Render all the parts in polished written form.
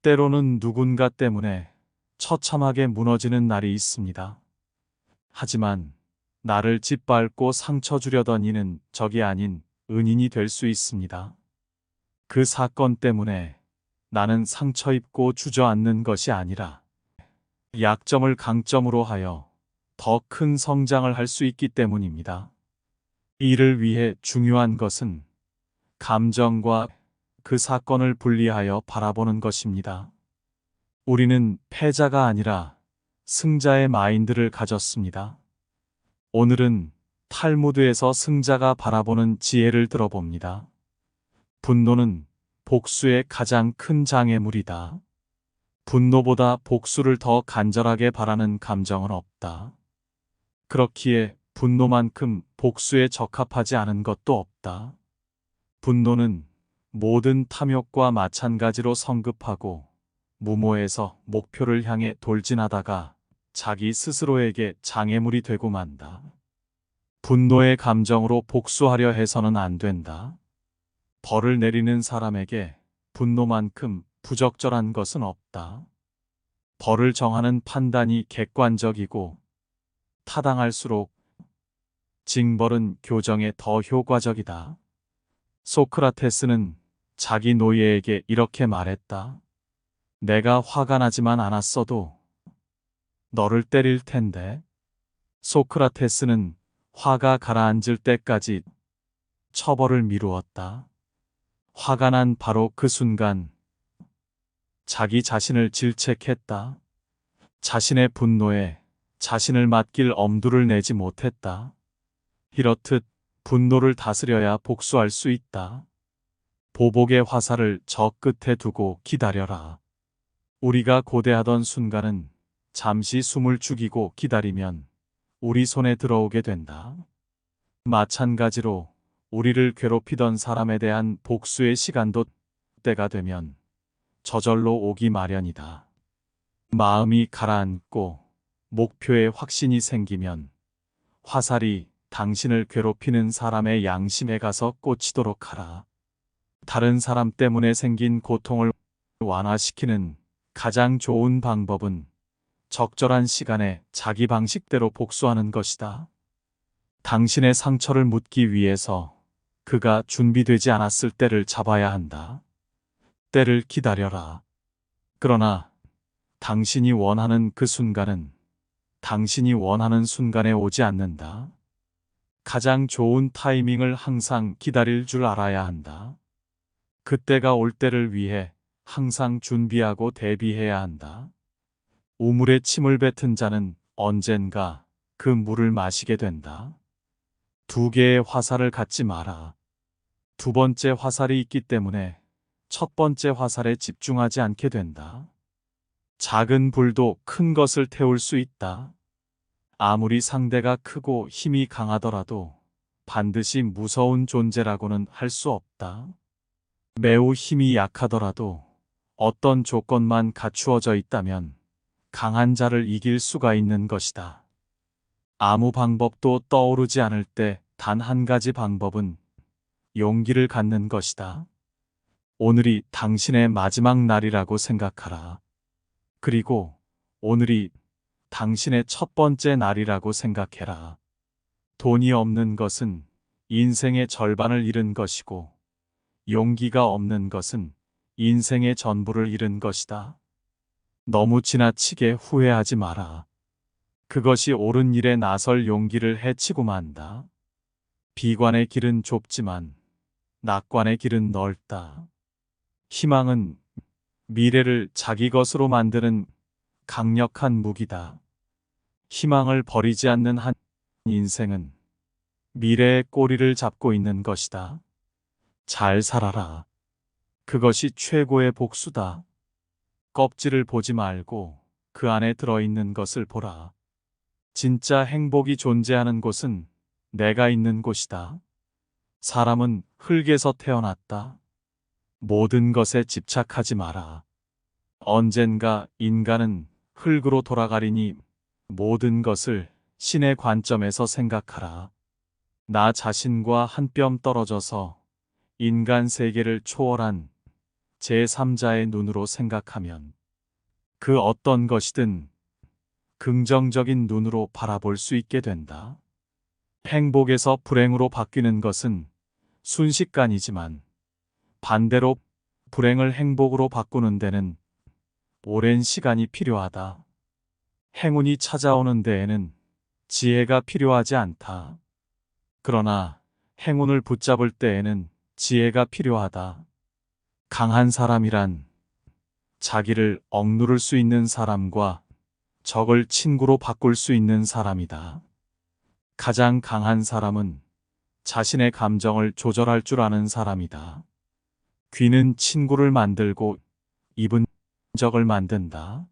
때로는 누군가 때문에 처참하게 무너지는 날이 있습니다. 하지만 나를 짓밟고 상처 주려던 이는 적이 아닌 은인이 될 수 있습니다. 그 사건 때문에 나는 상처 입고 주저앉는 것이 아니라 약점을 강점으로 하여 더 큰 성장을 할 수 있기 때문입니다. 이를 위해 중요한 것은 감정과 그 사건을 분리하여 바라보는 것입니다. 우리는 패자가 아니라 승자의 마인드를 가졌습니다. 오늘은 탈무드에서 승자가 바라보는 지혜를 들어봅니다. 분노는 복수의 가장 큰 장애물이다. 분노보다 복수를 더 간절하게 바라는 감정은 없다. 그렇기에 분노만큼 복수에 적합하지 않은 것도 없다. 분노는 모든 탐욕과 마찬가지로 성급하고 무모해서 목표를 향해 돌진하다가 자기 스스로에게 장애물이 되고 만다. 분노의 감정으로 복수하려 해서는 안 된다. 벌을 내리는 사람에게 분노만큼 부적절한 것은 없다. 벌을 정하는 판단이 객관적이고 타당할수록 징벌은 교정에 더 효과적이다. 소크라테스는 자기 노예에게 이렇게 말했다. 내가 화가 나지만 않았어도 너를 때릴 텐데. 소크라테스는 화가 가라앉을 때까지 처벌을 미루었다. 화가 난 바로 그 순간 자기 자신을 질책했다. 자신의 분노에 자신을 맡길 엄두를 내지 못했다. 이렇듯 분노를 다스려야 복수할 수 있다. 보복의 화살을 저 끝에 두고 기다려라. 우리가 고대하던 순간은 잠시 숨을 죽이고 기다리면 우리 손에 들어오게 된다. 마찬가지로 우리를 괴롭히던 사람에 대한 복수의 시간도 때가 되면 저절로 오기 마련이다. 마음이 가라앉고 목표에 확신이 생기면 화살이 당신을 괴롭히는 사람의 양심에 가서 꽂히도록 하라. 다른 사람 때문에 생긴 고통을 완화시키는 가장 좋은 방법은 적절한 시간에 자기 방식대로 복수하는 것이다. 당신의 상처를 묻기 위해서 그가 준비되지 않았을 때를 잡아야 한다. 때를 기다려라. 그러나 당신이 원하는 그 순간은 당신이 원하는 순간에 오지 않는다. 가장 좋은 타이밍을 항상 기다릴 줄 알아야 한다. 그때가 올 때를 위해 항상 준비하고 대비해야 한다. 우물에 침을 뱉은 자는 언젠가 그 물을 마시게 된다. 두 개의 화살을 갖지 마라. 두 번째 화살이 있기 때문에 첫 번째 화살에 집중하지 않게 된다. 작은 불도 큰 것을 태울 수 있다. 아무리 상대가 크고 힘이 강하더라도 반드시 무서운 존재라고는 할 수 없다. 매우 힘이 약하더라도 어떤 조건만 갖추어져 있다면 강한 자를 이길 수가 있는 것이다. 아무 방법도 떠오르지 않을 때 단 한 가지 방법은 용기를 갖는 것이다. 오늘이 당신의 마지막 날이라고 생각하라. 그리고 오늘이 당신의 첫 번째 날이라고 생각해라. 돈이 없는 것은 인생의 절반을 잃은 것이고, 용기가 없는 것은 인생의 전부를 잃은 것이다. 너무 지나치게 후회하지 마라. 그것이 옳은 일에 나설 용기를 해치고 만다. 비관의 길은 좁지만 낙관의 길은 넓다. 희망은 미래를 자기 것으로 만드는 강력한 무기다. 희망을 버리지 않는 한 인생은 미래의 꼬리를 잡고 있는 것이다. 잘 살아라. 그것이 최고의 복수다. 껍질을 보지 말고 그 안에 들어있는 것을 보라. 진짜 행복이 존재하는 곳은 내가 있는 곳이다. 사람은 흙에서 태어났다. 모든 것에 집착하지 마라. 언젠가 인간은 흙으로 돌아가리니 모든 것을 신의 관점에서 생각하라. 나 자신과 한 뼘 떨어져서 인간 세계를 초월한 제3자의 눈으로 생각하면 그 어떤 것이든 긍정적인 눈으로 바라볼 수 있게 된다. 행복에서 불행으로 바뀌는 것은 순식간이지만 반대로 불행을 행복으로 바꾸는 데는 오랜 시간이 필요하다. 행운이 찾아오는 데에는 지혜가 필요하지 않다. 그러나 행운을 붙잡을 때에는 지혜가 필요하다. 강한 사람이란 자기를 억누를 수 있는 사람과 적을 친구로 바꿀 수 있는 사람이다. 가장 강한 사람은 자신의 감정을 조절할 줄 아는 사람이다. 귀는 친구를 만들고 입은 적을 만든다.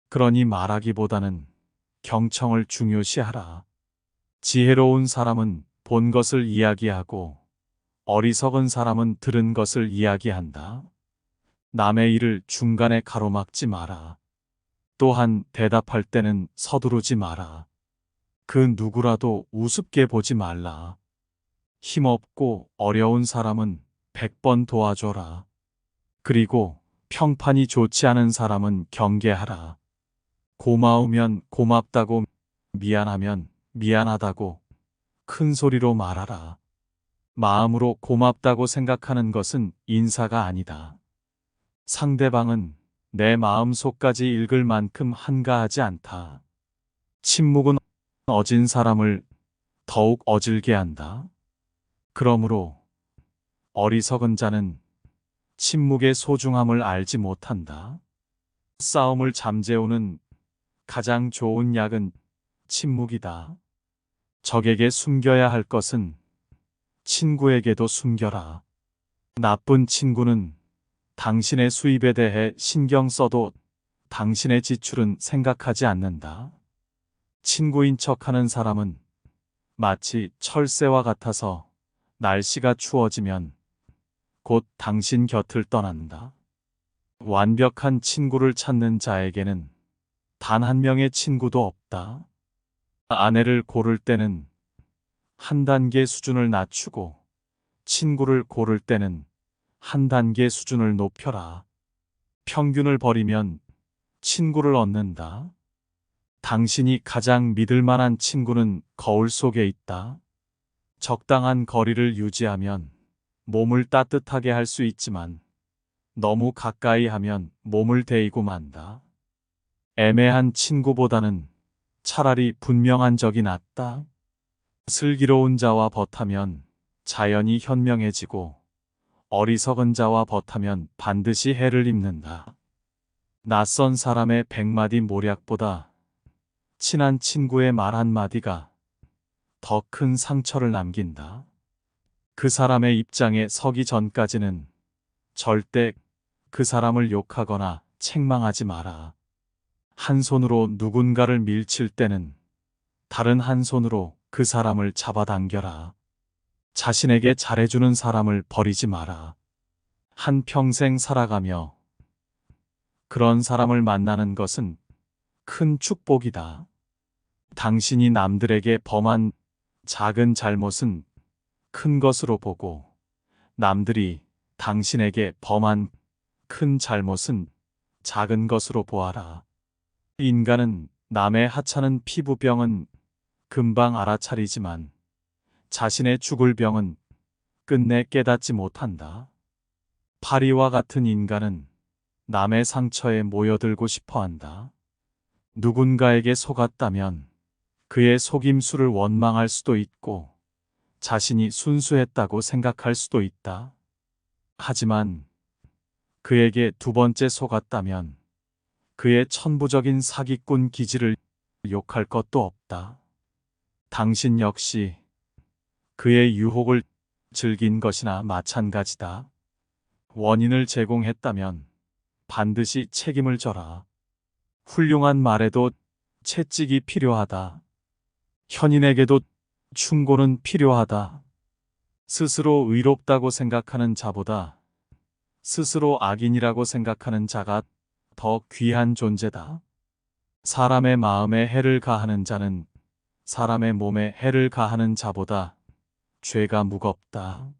그러니 말하기보다는 경청을 중요시하라. 지혜로운 사람은 본 것을 이야기하고 어리석은 사람은 들은 것을 이야기한다. 남의 일을 중간에 가로막지 마라. 또한 대답할 때는 서두르지 마라. 그 누구라도 우습게 보지 말라. 힘없고 어려운 사람은 100번 도와줘라. 그리고 평판이 좋지 않은 사람은 경계하라. 고마우면 고맙다고, 미안하면 미안하다고 큰 소리로 말하라. 마음으로 고맙다고 생각하는 것은 인사가 아니다. 상대방은 내 마음 속까지 읽을 만큼 한가하지 않다. 침묵은 어진 사람을 더욱 어질게 한다. 그러므로 어리석은 자는 침묵의 소중함을 알지 못한다. 싸움을 잠재우는 가장 좋은 약은 침묵이다. 적에게 숨겨야 할 것은 친구에게도 숨겨라. 나쁜 친구는 당신의 수입에 대해 신경 써도 당신의 지출은 생각하지 않는다. 친구인 척하는 사람은 마치 철새와 같아서 날씨가 추워지면 곧 당신 곁을 떠난다. 완벽한 친구를 찾는 자에게는 단 한 명의 친구도 없다. 아내를 고를 때는 한 단계 수준을 낮추고 친구를 고를 때는 한 단계 수준을 높여라. 평균을 버리면 친구를 얻는다. 당신이 가장 믿을 만한 친구는 거울 속에 있다. 적당한 거리를 유지하면 몸을 따뜻하게 할 수 있지만 너무 가까이 하면 몸을 데이고 만다. 애매한 친구보다는 차라리 분명한 적이 낫다. 슬기로운 자와 벗하면 자연이 현명해지고 어리석은 자와 벗하면 반드시 해를 입는다. 낯선 사람의 100마디 모략보다 친한 친구의 말 한마디가 더 큰 상처를 남긴다. 그 사람의 입장에 서기 전까지는 절대 그 사람을 욕하거나 책망하지 마라. 한 손으로 누군가를 밀칠 때는 다른 한 손으로 그 사람을 잡아당겨라. 자신에게 잘해주는 사람을 버리지 마라. 한평생 살아가며 그런 사람을 만나는 것은 큰 축복이다. 당신이 남들에게 범한 작은 잘못은 큰 것으로 보고 남들이 당신에게 범한 큰 잘못은 작은 것으로 보아라. 인간은 남의 하찮은 피부병은 금방 알아차리지만 자신의 죽을 병은 끝내 깨닫지 못한다. 파리와 같은 인간은 남의 상처에 모여들고 싶어 한다. 누군가에게 속았다면 그의 속임수를 원망할 수도 있고 자신이 순수했다고 생각할 수도 있다. 하지만 그에게 두 번째 속았다면 그의 천부적인 사기꾼 기질을 욕할 것도 없다. 당신 역시 그의 유혹을 즐긴 것이나 마찬가지다. 원인을 제공했다면 반드시 책임을 져라. 훌륭한 말에도 채찍이 필요하다. 현인에게도 충고는 필요하다. 스스로 의롭다고 생각하는 자보다 스스로 악인이라고 생각하는 자가 더 귀한 존재다. 사람의 마음에 해를 가하는 자는 사람의 몸에 해를 가하는 자보다 죄가 무겁다.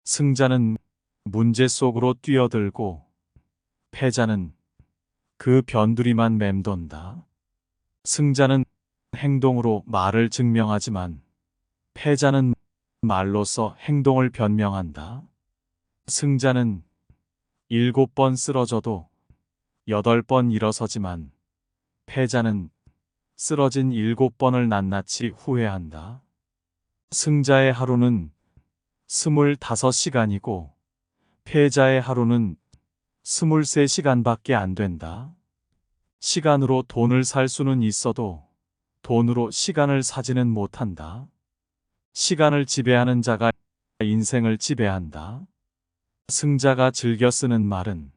승자는 문제 속으로 뛰어들고 패자는 그 변두리만 맴돈다. 승자는 행동으로 말을 증명하지만 패자는 말로써 행동을 변명한다. 승자는 7번 쓰러져도 8번 일어서지만 패자는 쓰러진 7번을 낱낱이 후회한다. 승자의 하루는 25시간이고 패자의 하루는 23시간밖에 안 된다. 시간으로 돈을 살 수는 있어도 돈으로 시간을 사지는 못한다. 시간을 지배하는 자가 인생을 지배한다. 승자가 즐겨 쓰는 말은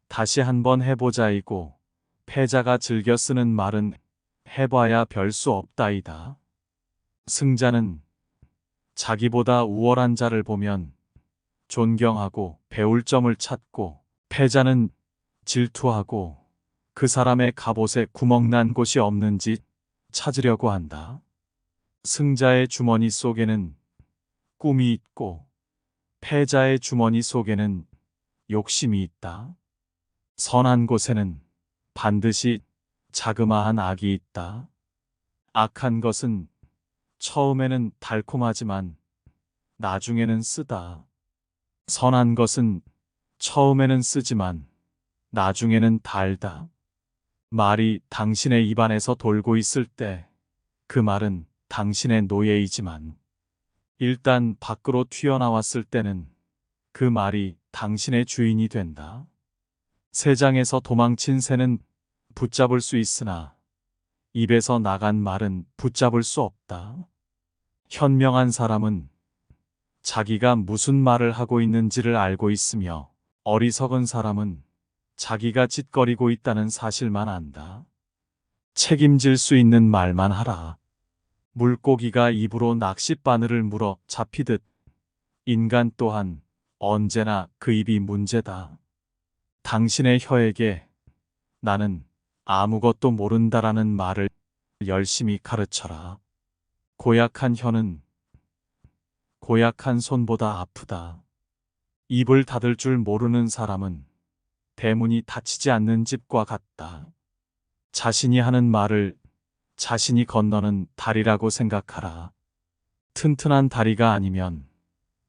다시 한번 해보자이고 패자가 즐겨 쓰는 말은 해봐야 별 수 없다이다. 승자는 자기보다 우월한 자를 보면 존경하고 배울 점을 찾고 패자는 질투하고 그 사람의 갑옷에 구멍난 곳이 없는지 찾으려고 한다. 승자의 주머니 속에는 꿈이 있고 패자의 주머니 속에는 욕심이 있다. 선한 곳에는 반드시 자그마한 악이 있다. 악한 것은 처음에는 달콤하지만 나중에는 쓰다. 선한 것은 처음에는 쓰지만 나중에는 달다. 말이 당신의 입안에서 돌고 있을 때 그 말은 당신의 노예이지만 일단 밖으로 튀어나왔을 때는 그 말이 당신의 주인이 된다. 새장에서 도망친 새는 붙잡을 수 있으나 입에서 나간 말은 붙잡을 수 없다. 현명한 사람은 자기가 무슨 말을 하고 있는지를 알고 있으며 어리석은 사람은 자기가 짓거리고 있다는 사실만 안다. 책임질 수 있는 말만 하라. 물고기가 입으로 낚싯바늘을 물어 잡히듯 인간 또한 언제나 그 입이 문제다. 당신의 혀에게 나는 아무것도 모른다라는 말을 열심히 가르쳐라. 고약한 혀는 고약한 손보다 아프다. 입을 닫을 줄 모르는 사람은 대문이 닫히지 않는 집과 같다. 자신이 하는 말을 자신이 건너는 다리라고 생각하라. 튼튼한 다리가 아니면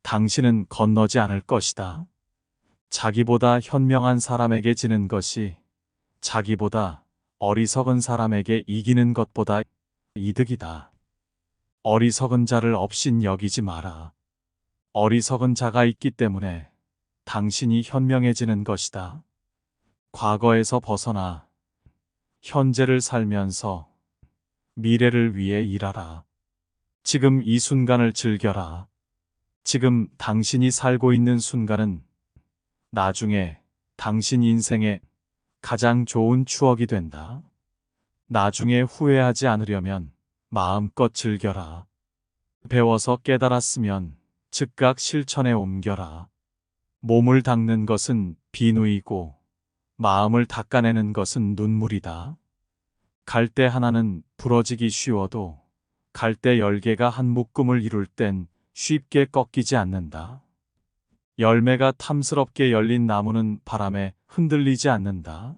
당신은 건너지 않을 것이다. 자기보다 현명한 사람에게 지는 것이 자기보다 어리석은 사람에게 이기는 것보다 이득이다. 어리석은 자를 업신 여기지 마라. 어리석은 자가 있기 때문에 당신이 현명해지는 것이다. 과거에서 벗어나 현재를 살면서 미래를 위해 일하라. 지금 이 순간을 즐겨라. 지금 당신이 살고 있는 순간은 나중에 당신 인생의 가장 좋은 추억이 된다. 나중에 후회하지 않으려면 마음껏 즐겨라. 배워서 깨달았으면 즉각 실천에 옮겨라. 몸을 닦는 것은 비누이고 마음을 닦아내는 것은 눈물이다. 갈대 하나는 부러지기 쉬워도 갈대 10개가 한 묶음을 이룰 땐 쉽게 꺾이지 않는다. 열매가 탐스럽게 열린 나무는 바람에 흔들리지 않는다.